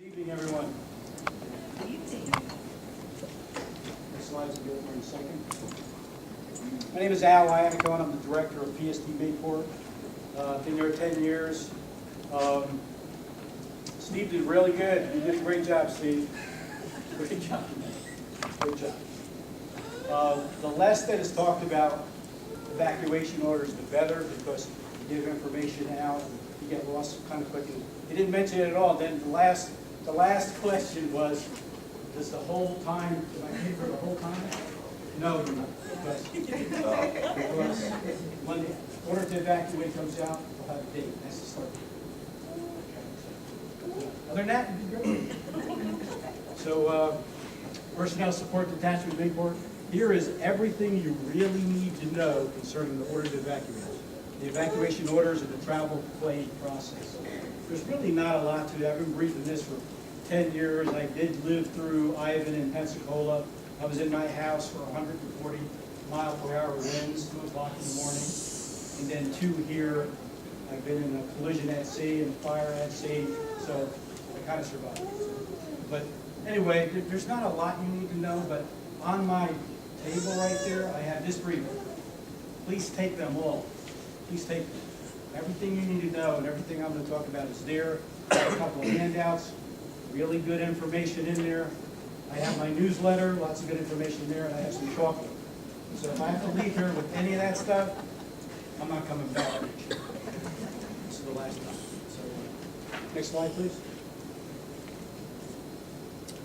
Good evening, everyone. Next slides will be over in a second. My name is Iannacone. I'm the director of PST Mayport. Been there 10 years. Steve did really good. You did a great job, Steve. Great job. Great job. The less that is talked about evacuation orders, the better, because you give information out and you get lost kind of quickly. He didn't mention it at all. Then the last question was, does the whole time, am I paying for the whole time? No, you're not. Because when the order to evacuate comes out, we'll have a date. That's the start. Other than that, you did great. So, Personnel Support Detachment Mayport, here is everything you really need to know concerning the order to evacuate. The evacuation orders and the travel plane process. There's really not a lot to it. I've been briefing this for 10 years. I did live through Ivan and Pensacola. I was in my house for 140 mile per hour winds, 2 o'clock in the morning. And then 2 here. I've been in a collision at sea and a fire at sea, so I kind of survived. But anyway, there's not a lot you need to know, but on my table right there, I have this brief. Please take them all. Please take them. Everything you need to know and everything I'm going to talk about is there. I have a couple of handouts, really good information in there. I have my newsletter, lots of good information there, and I have some chocolate. So if I have to leave here with any of that stuff, I'm not coming back. This is the last time. So, next slide, please.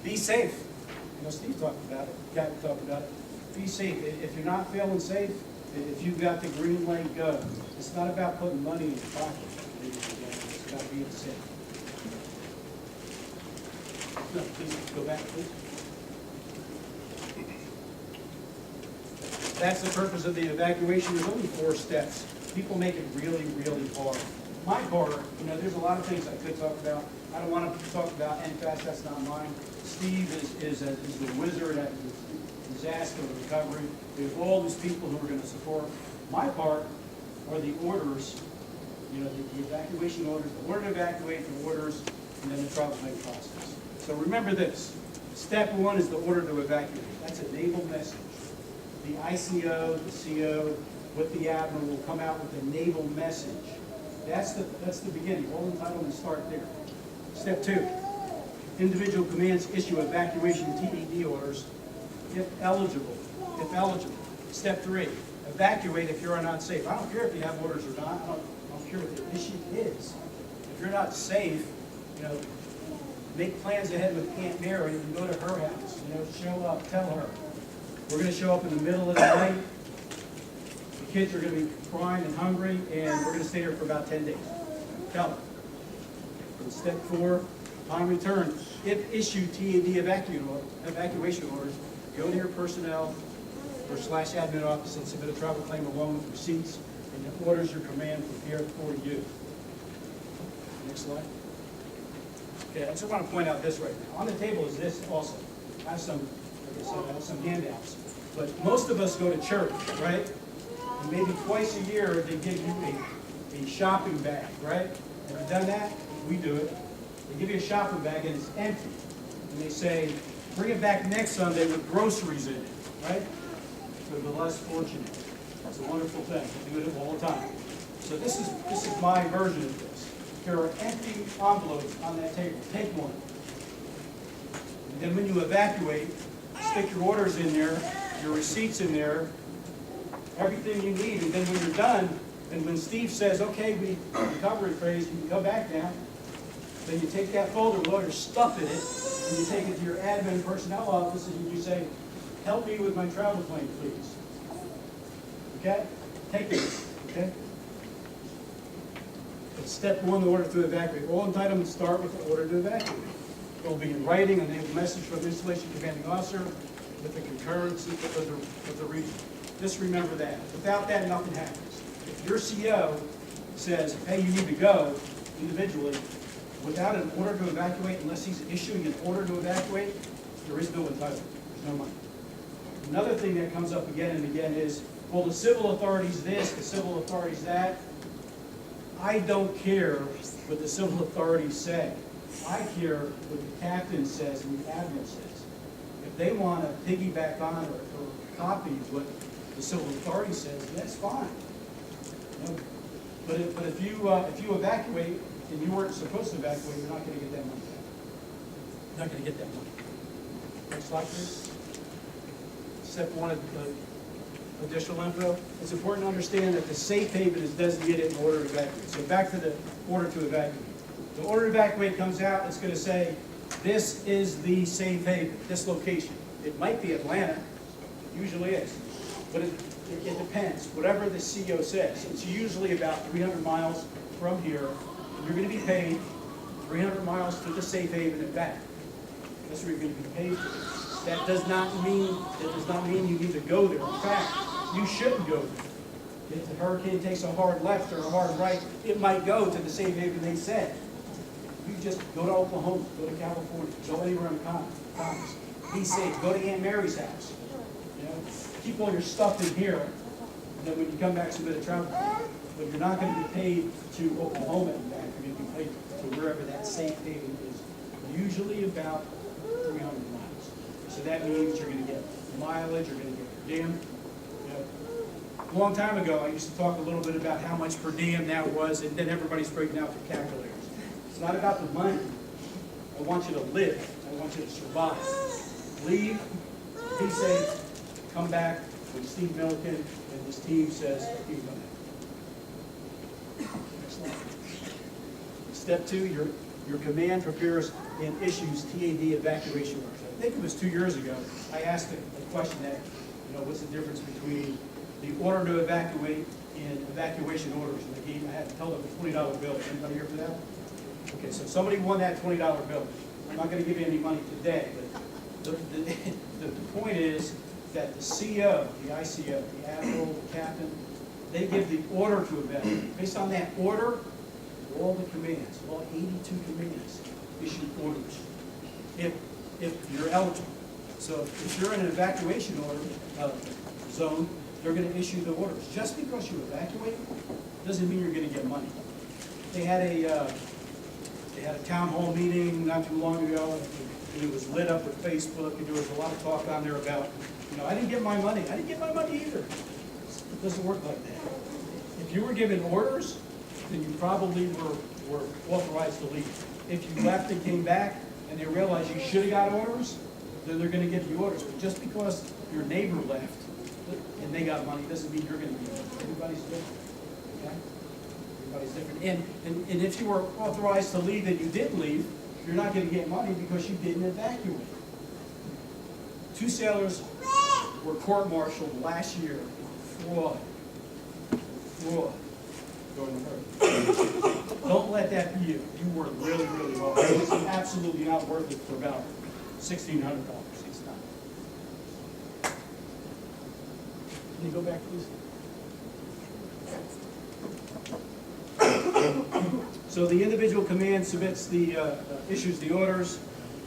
Be safe. You know, Steve talked about it. Captain talked about it. Be safe. If you're not feeling safe, if you've got the green light, go. It's not about putting money in your pocket. It's about being safe. No, please go back, please. That's the purpose of the evacuation. There's only 4 steps. People make it really, really hard. My part, you know, there's a lot of things I could talk about. I don't want to talk about NFAS, that's not mine. Steve is the wizard at disaster recovery. We have all these people who are going to support. My part are the orders, you know, the evacuation orders, the order to evacuate, the orders, and then the travel plane process. So remember this. Step 1 is the order to evacuate. That's a naval message. The ICO, the CO, with the admiral will come out with a naval message. That's the beginning. All entitlements start there. Step 2. Individual commands issue evacuation TED orders if eligible. If eligible. Step 3. Evacuate if you're not safe. I don't care if you have orders or not. I don't care what the issue is. If you're not safe, you know, make plans ahead with Aunt Mary and go to her house. You know, show up, tell her. We're going to show up in the middle of the night. The kids are going to be crying and hungry, and we're going to stay here for about 10 days. Tell them. And step 4, upon return, if issued TAD evacuation orders, go to your personnel or /admin office and submit a travel claim along with receipts and the orders your command prepared for you. Next slide. Okay, I just want to point out this right now. On the table is this also. I have some, like I said, I have some handouts. But most of us go to church, right? And maybe twice a year they give you a shopping bag, right? Have you done that? We do it. They give you a shopping bag and it's empty. And they say, bring it back next Sunday with groceries in it, right? For the less fortunate. It's a wonderful thing. We do it all the time. So this is my version of this. There are empty envelopes on that table. Take one. And then when you evacuate, stick your orders in there, your receipts in there, everything you need. And then when you're done, and when Steve says, okay, we recovery phrase, you can go back now. Then you take that folder with all your stuff in it, and you take it to your admin personnel office, and you say, help me with my travel plane, please. Okay? Take it. Okay? It's step 1, the order to evacuate. All entitlements start with the order to evacuate. It will be in writing, a naval message from the installation commanding officer with the concurrence of the region. Just remember that. Without that, nothing happens. If your CO says, hey, you need to go individually, without an order to evacuate, unless he's issuing an order to evacuate, there is no entitlement. There's no money. Another thing that comes up again and again is, well, the civil authorities this, the civil authorities that. I don't care what the civil authorities say. I hear what the captain says and the admiral says. If they want to piggyback on or copy what the civil authority says, that's fine. You know, but if you evacuate and you weren't supposed to evacuate, you're not going to get that money back. You're not going to get that money. Next slide, please. Step one of the additional info. It's important to understand that the safe haven is designated in order to evacuate. So back to the order to evacuate. The order to evacuate comes out, it's going to say, this is the safe haven, this location. It might be Atlanta, it usually is, but it depends. Whatever the CO says, it's usually about 300 miles from here. You're going to be paid 300 miles to the safe haven and back. That's where you're going to be paid for. That does not mean you need to go there. In fact, you shouldn't go there. If the hurricane takes a hard left or a hard right, it might go to the safe haven they said. You just go to Oklahoma, go to California, go anywhere in Congress. Be safe. Go to Aunt Mary's house. You know, keep all your stuff in here, and then when you come back, submit a travel plan. But you're not going to be paid to Oklahoma and back. You're going to be paid to wherever that safe haven is. Usually about 300 miles. So that means you're going to get mileage. You're going to get per diem. You know, a long time ago, I used to talk a little bit about how much per diem that was, and then everybody's breaking out their calculators. It's not about the money. I want you to live. I want you to survive. Leave, be safe, come back when Steve Milliken and his team says you come back. Next slide. Step two, your command prepares and issues TAD evacuation orders. I think it was 2 years ago, I asked a question that, you know, what's the difference between the order to evacuate and evacuation orders? And I had to tell them a $20 bill. Anybody here for that? Okay, so somebody won that $20 bill. I'm not going to give you any money today, but the point is that the CO, the ICO, the admiral, the captain, they give the order to evacuate. Based on that order, all the commands, all 82 commands, issue orders. If you're eligible. So if you're in an evacuation order zone, they're going to issue the orders. Just because you evacuate doesn't mean you're going to get money. They had a town hall meeting not too long ago, and it was lit up with Facebook, and there was a lot of talk on there about, you know, I didn't get my money. I didn't get my money either. It doesn't work like that. If you were given orders, then you probably were authorized to leave. If you left and came back, and they realized you should have got orders, then they're going to give you orders. But just because your neighbor left and they got money doesn't mean you're going to get money. Everybody's different. Okay? Everybody's different. And if you were authorized to leave and you didn't leave, you're not going to get money because you didn't evacuate. 2 sailors were court-martialed last year for fraud. Don't let that be you. You work really, really hard. It's absolutely not worth it for about $1,600. It's not. Can you go back, please? So the individual command submits issues the orders.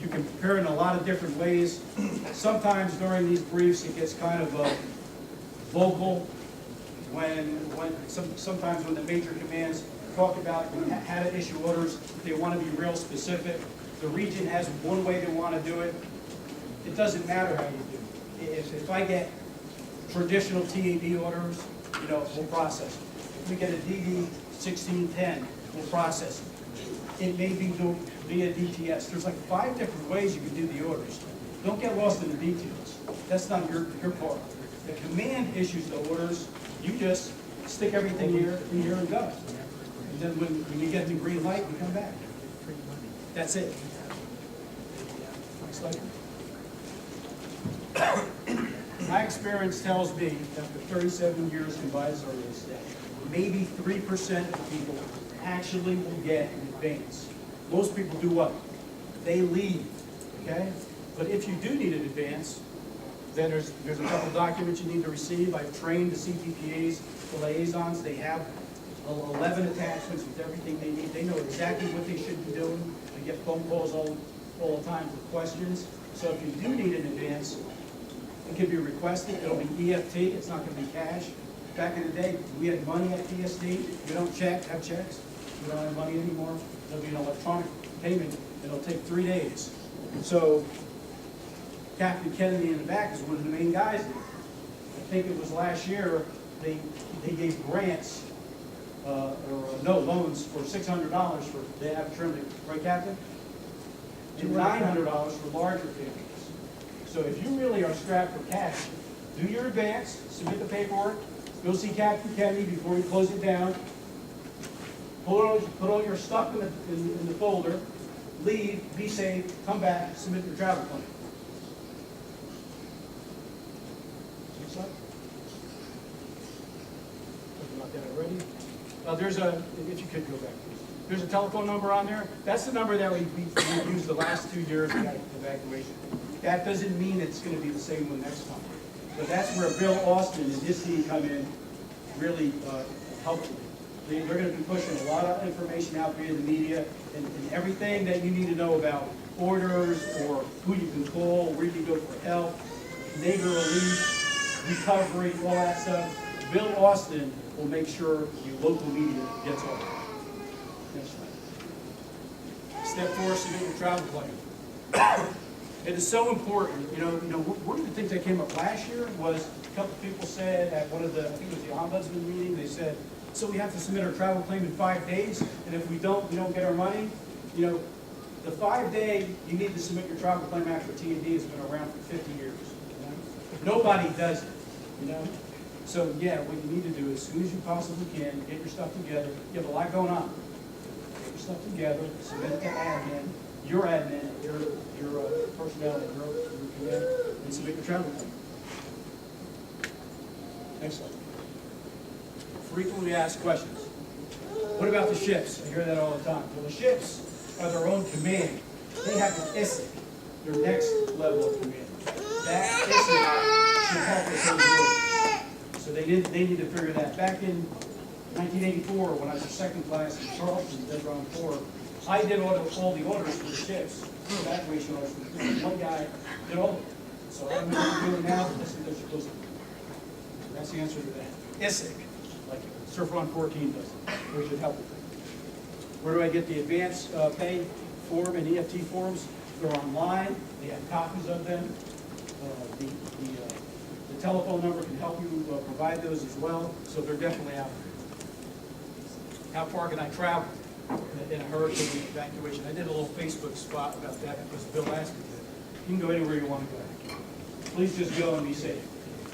You can prepare in a lot of different ways. Sometimes during these briefs it gets kind of vocal sometimes when the major commands talk about how to issue orders, they want to be real specific. The region has one way they want to do it. It doesn't matter how you do it. If I get traditional TAD orders, you know, we'll process it. If we get a DD 1610, we'll process it. It may be via DTS. There's like 5 different ways you can do the orders. Don't get lost in the details. That's not your part. The command issues the orders. You just stick everything in here and go. And then when you get the green light, you come back. That's it. Next slide. My experience tells me, after 37 years in advisory, is that maybe 3% of people actually will get an advance. Most people do what? They leave, okay? But if you do need an advance, then there's a couple documents you need to receive. I've trained the CPPAs, the liaisons. They have 11 attachments with everything they need. They know exactly what they should be doing. I get phone calls all the time with questions. So if you do need an advance, it can be requested. It'll be EFT. It's not going to be cash. Back in the day, we had money at PSD. We don't have checks. you don't have money anymore, there'll be an electronic payment, and it'll take 3 days. So Captain Kennedy in the back is one of the main guys there. I think it was last year, they gave grants, loans for $600 for, they have trimmed, right, Captain? And $900 for larger families. So if you really are strapped for cash, do your advance, submit the paperwork, go see Captain Kennedy before you close it down, put all your stuff in the folder, leave, be safe, come back, submit your travel plan. Next slide. Talking about that already. There's a, if you could go back, please. There's a telephone number on there. That's the number that we've used the last 2 years we got evacuation. That doesn't mean it's going to be the same one next time. But that's where Bill Austin and his team come in really helpfully. They're going to be pushing a lot of information out via the media and everything that you need to know about orders or who you can call, where you can go for help, neighbor relief, recovery, all that stuff. Bill Austin will make sure your local media gets all that. Next slide. Step 4, submit your travel plan. It is so important. You know, one of the things that came up last year was a couple of people said at one of the, I think it was the ombudsman meeting, they said, so we have to submit our travel claim in 5 days, and if we don't get our money. You know, the 5-day you need to submit your travel claim after T&D has been around for 50 years. You know? Nobody does it. You know. So yeah, what you need to do as soon as you possibly can, get your stuff together. You have a lot going on. Get your stuff together, submit it to admin, your personnel, your command, and submit your travel claim. Next slide. Frequently asked questions. What about the ships? I hear that all the time. Well, the ships are their own command. They have an ISIC, their next level of command. That ISIC should help us in the work. So they need to figure that. Back in 1984, when I was in second class in Charleston, Dead-Round 4, I did all the orders for the ships, evacuation orders. One guy did all of them. So I don't know what you're doing now, but this is what you're supposed to do. That's the answer to that. ISIC, like Surfer on 14 does, which should help with that. Where do I get the advance pay form and EFT forms? They're online. They have copies of them. The telephone number can help you provide those as well, so they're definitely out there. How far can I travel in a hurricane evacuation? I did a little Facebook spot about that because Bill asked me to. You can go anywhere you want to go. Please just go and be safe.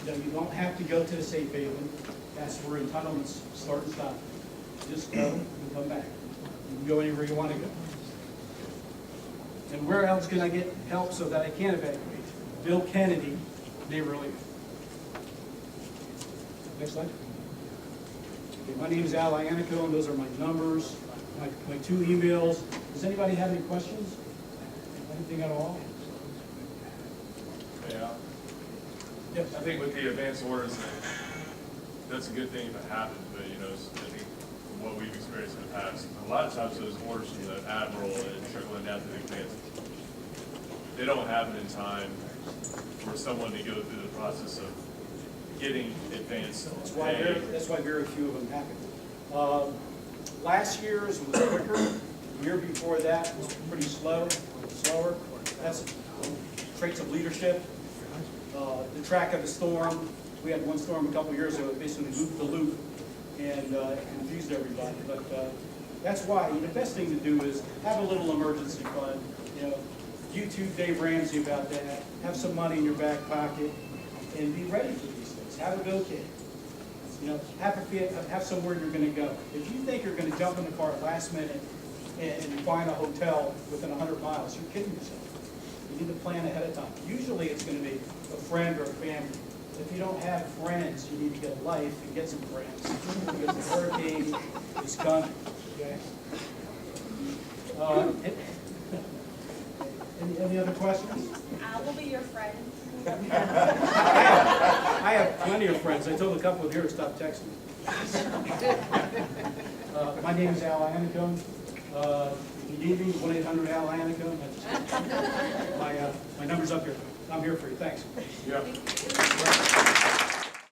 You don't have to go to the safe haven. That's where entitlements start and stop. Just go and come back. You can go anywhere you want to go. And where else can I get help so that I can evacuate? Bill Kennedy, neighbor relief. Next slide. Okay, my name is Iannacone. Those are my numbers, my 2 emails. Does anybody have any questions? Anything at all? Yeah. Yes. I think with the advance orders, that's a good thing if it happens, but I think from what we've experienced in the past, a lot of times those orders from the admiral and trickling down to the advance, they don't happen in time for someone to go through the process of getting advanced. That's why very few of them happen. Last year's was quicker. The year before that was pretty slower. That's traits of leadership. The track of the storm. We had one storm a couple of years ago that basically looped the loop and confused everybody. But that's why the best thing to do is have a little emergency fund. YouTube Dave Ramsey about that. Have some money in your back pocket and be ready for these things. Have a go kit. Have somewhere you're going to go. If you think you're going to jump in the car at last minute and find a hotel within 100 miles, you're kidding yourself. You need to plan ahead of time. Usually it's going to be a friend or a family. If you don't have friends, you need to get a life and get some friends. Because the hurricane is coming. Okay? Any other questions? We'll be your friend. I have plenty of friends. I told a couple here to stop texting me. My name is Iannacone. If you need me, 1-800-AL-Iannacone. My number's up here. I'm here for you. Thanks. Yeah.